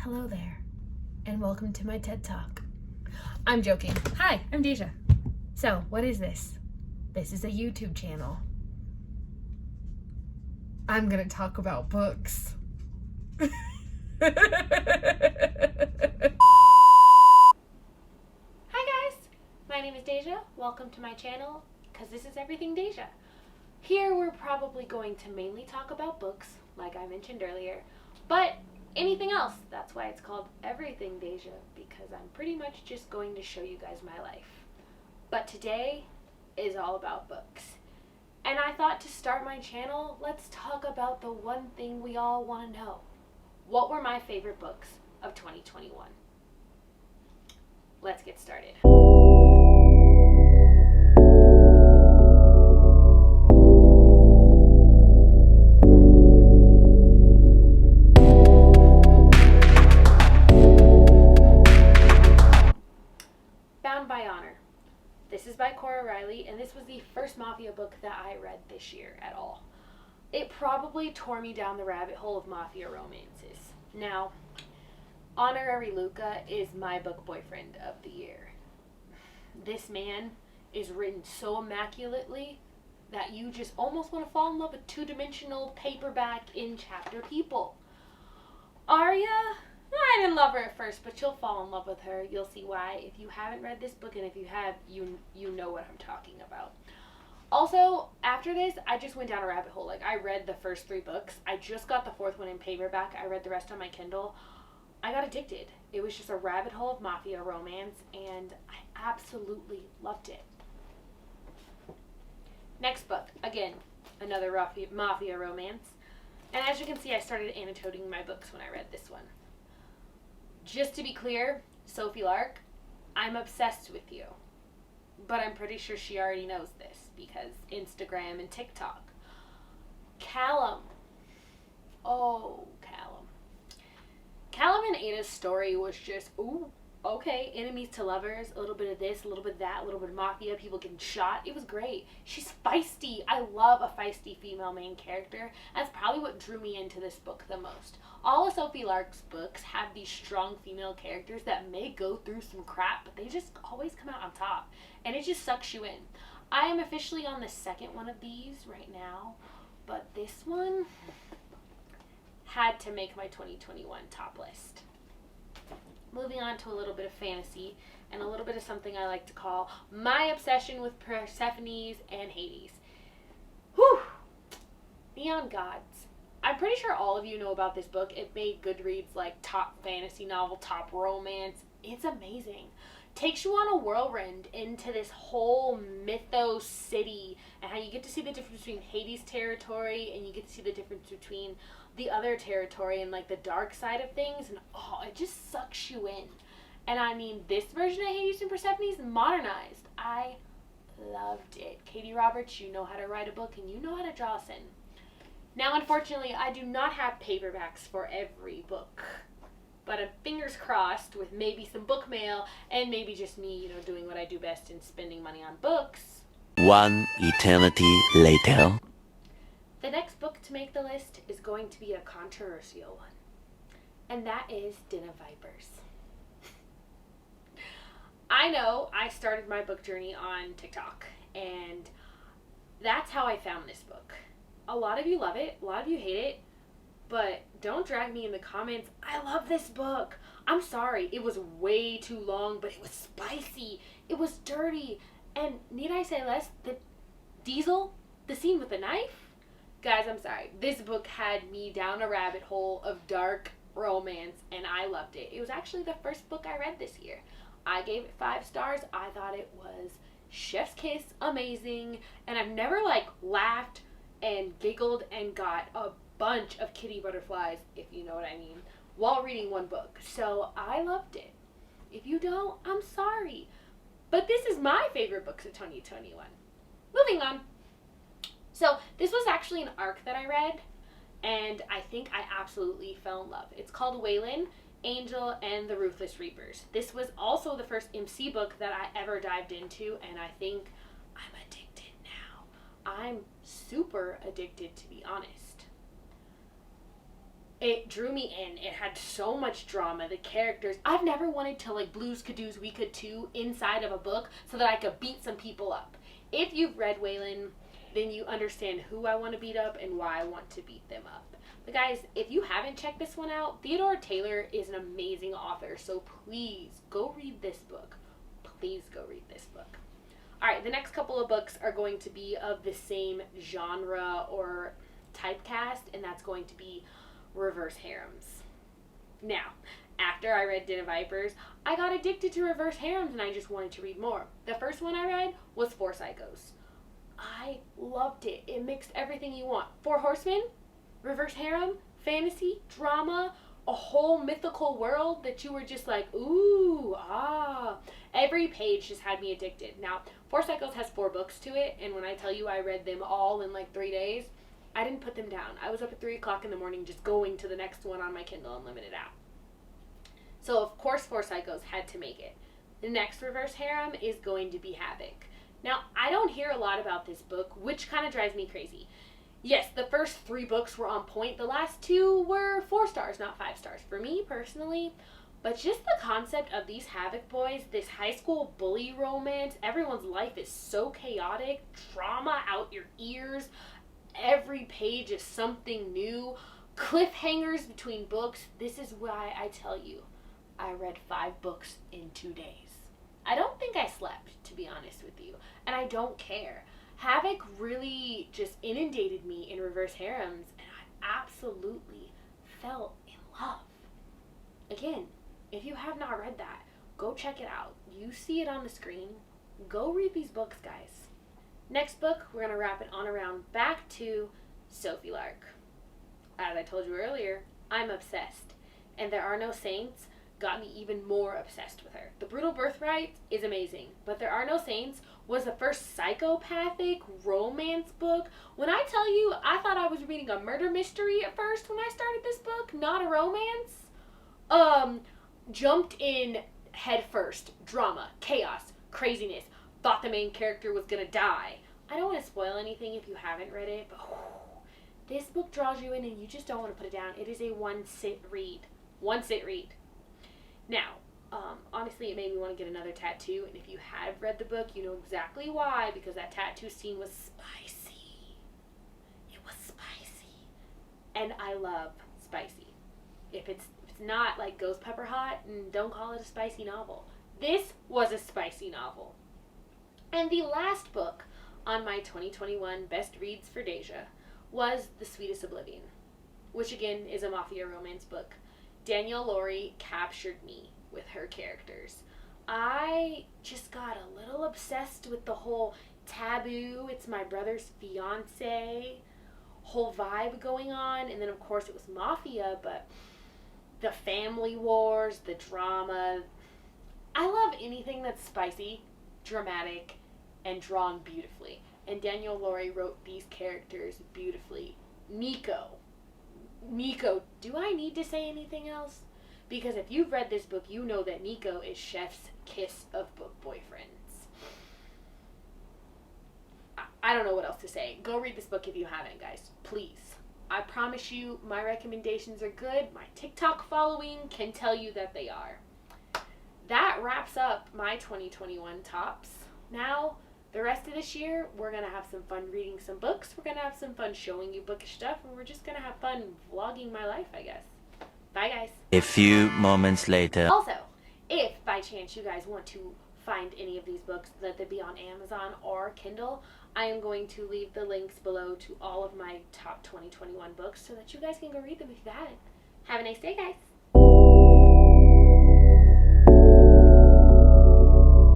Hello there, and welcome to my TED Talk. I'm joking. Hi, I'm Deja. So, what is this? This is a YouTube channel. I'm gonna talk about books. Hi guys, my name is Deja. Welcome to my channel, because this is everything Deja. Here we're probably going to mainly talk about books, like I mentioned earlier, but anything else. That's why it's called Everything Deja, because I'm pretty much just going to show you guys my life. But today is all about books. And I thought to start my channel, let's talk about the one thing we all want to know. What were my favorite books of 2021? Let's get started. By Honor. This is by Cora Riley, and this was the first Mafia book that I read this year at all. It probably tore me down the rabbit hole of Mafia romances. Now, Honorary Luca is my book boyfriend of the year. This man is written so immaculately that you just almost want to fall in love with two-dimensional paperback in-chapter people. Arya? I didn't love her at first, but you'll fall in love with her. You'll see why if you haven't read this book, and if you have, you know what I'm talking about. Also, after this, I just went down a rabbit hole. Like, I read the first 3 books. I just got the 4th one in paperback. I read the rest on my Kindle. I got addicted. It was just a rabbit hole of Mafia romance, and I absolutely loved it. Next book, again, another Mafia romance. And as you can see, I started annotating my books when I read this one. Just to be clear, Sophie Lark, I'm obsessed with you. But I'm pretty sure she already knows this because Instagram and TikTok. Callum. Oh, Callum. Callum and Ada's story was just, ooh, okay, enemies to lovers, a little bit of this, a little bit of that, a little bit of Mafia, people getting shot. It was great. She's feisty. I love a feisty female main character. That's probably what drew me into this book the most. All of Sophie Lark's books have these strong female characters that may go through some crap, but they just always come out on top. And it just sucks you in. I am officially on the second one of these right now, but this one had to make my 2021 top list. Moving on to a little bit of fantasy and a little bit of something I like to call my obsession with Persephones and Hades. Whew! Neon Gods. I'm pretty sure all of you know about this book. It made Goodreads like top fantasy novel, top romance. It's amazing. Takes you on a whirlwind into this whole mythos city and how you get to see the difference between Hades territory and you get to see the difference between the other territory and like the dark side of things, and it just sucks you in. And I mean, this version of Hades and Persephone is modernized. I loved it. Katie Roberts, you know how to write a book and you know how to draw a sin. Now, unfortunately, I do not have paperbacks for every book, but I'm fingers crossed with maybe some book mail and maybe just me, doing what I do best in spending money on books. One eternity later. The next book to make the list is going to be a controversial one, and that is Den of Vipers. I know I started my book journey on TikTok, and that's how I found this book. A lot of you love it, a lot of you hate it, but don't drag me in the comments. I love this book. I'm sorry, it was way too long, but it was spicy, it was dirty, and need I say less, the Diesel, the scene with the knife? Guys, I'm sorry. This book had me down a rabbit hole of dark romance, and I loved it. It was actually the first book I read this year. I gave it 5 stars. I thought it was chef's kiss, amazing, and I've never laughed and giggled and got a bunch of kitty butterflies, if you know what I mean, while reading one book. So I loved it. If you don't, I'm sorry. But this is my favorite books of 2021. Moving on. So this was actually an arc that I read, and I think I absolutely fell in love. It's called Waylon, Angel, and the Ruthless Reapers. This was also the first MC book that I ever dived into, and I think I'm addicted now. I'm super addicted, to be honest. It drew me in. It had so much drama. The characters. I've never wanted to like Blues Could Do's We Could Too inside of a book so that I could beat some people up. If you've read Waylon, then you understand who I want to beat up and why I want to beat them up. But guys, if you haven't checked this one out, Theodore Taylor is an amazing author. So please go read this book. Please go read this book. Alright, the next couple of books are going to be of the same genre or typecast, and that's going to be reverse harems. Now, after I read Den of Vipers, I got addicted to reverse harems and I just wanted to read more. The first one I read was Four Psychos. I loved it. It mixed everything you want. Four Horsemen, reverse harem, fantasy, drama, a whole mythical world that you were just like, ooh, ah. Every page just had me addicted. Now, Four Cycles has 4 books to it, and when I tell you I read them all in like 3 days, I didn't put them down. I was up at 3 o'clock in the morning just going to the next one on my Kindle Unlimited app. So, of course, Four Psychos had to make it. The next reverse harem is going to be Havoc. Now, I don't hear a lot about this book, which kind of drives me crazy. Yes, the first 3 books were on point. The last 2 were 4 stars, not 5 stars. For me, personally. But just the concept of these Havoc boys, this high school bully romance, everyone's life is so chaotic, drama out your ears, every page is something new, cliffhangers between books. This is why I tell you, I read 5 books in 2 days. I don't think I slept, to be honest with you, and I don't care. Havoc really just inundated me in reverse harems, and I absolutely fell in love. Again, if you have not read that, go check it out. You see it on the screen. Go read these books, guys. Next book, we're going to wrap it on around back to Sophie Lark. As I told you earlier, I'm obsessed. And There Are No Saints got me even more obsessed with her. The Brutal Birthright is amazing, but There Are No Saints was the first psychopathic romance book. When I tell you, I thought I was reading a murder mystery at first when I started this book, not a romance. Jumped in head first. Drama, chaos, craziness. Thought the main character was gonna die. I don't want to spoil anything if you haven't read it, but this book draws you in and you just don't want to put it down. It is a one-sit read. One-sit read. Now, honestly, it made me want to get another tattoo, and if you have read the book, you know exactly why, because that tattoo scene was spicy. It was spicy. And I love spicy. If it's not like ghost pepper hot, and don't call it a spicy novel. This was a spicy novel. And the last book on my 2021 best reads for Deja was The Sweetest Oblivion, which again is a mafia romance book. Danielle Laurie captured me with her characters. I just got a little obsessed with the whole taboo, it's my brother's fiance, whole vibe going on, and then of course it was mafia, but the family wars, the drama. I love anything that's spicy, dramatic, and drawn beautifully. And Danielle Laurie wrote these characters beautifully. Nico, do I need to say anything else? Because if you've read this book, you know that Nico is Chef's kiss of book boyfriends. I don't know what else to say. Go read this book if you haven't, guys. Please. I promise you, my recommendations are good. My TikTok following can tell you that they are. That wraps up my 2021 tops. Now, the rest of this year, we're going to have some fun reading some books. We're going to have some fun showing you bookish stuff. And we're just going to have fun vlogging my life, I guess. Bye, guys. A few moments later. Also, if by chance you guys want to find any of these books, let them be on Amazon or Kindle, I am going to leave the links below to all of my top 2021 books so that you guys can go read them if you haven't. Have a nice day, guys.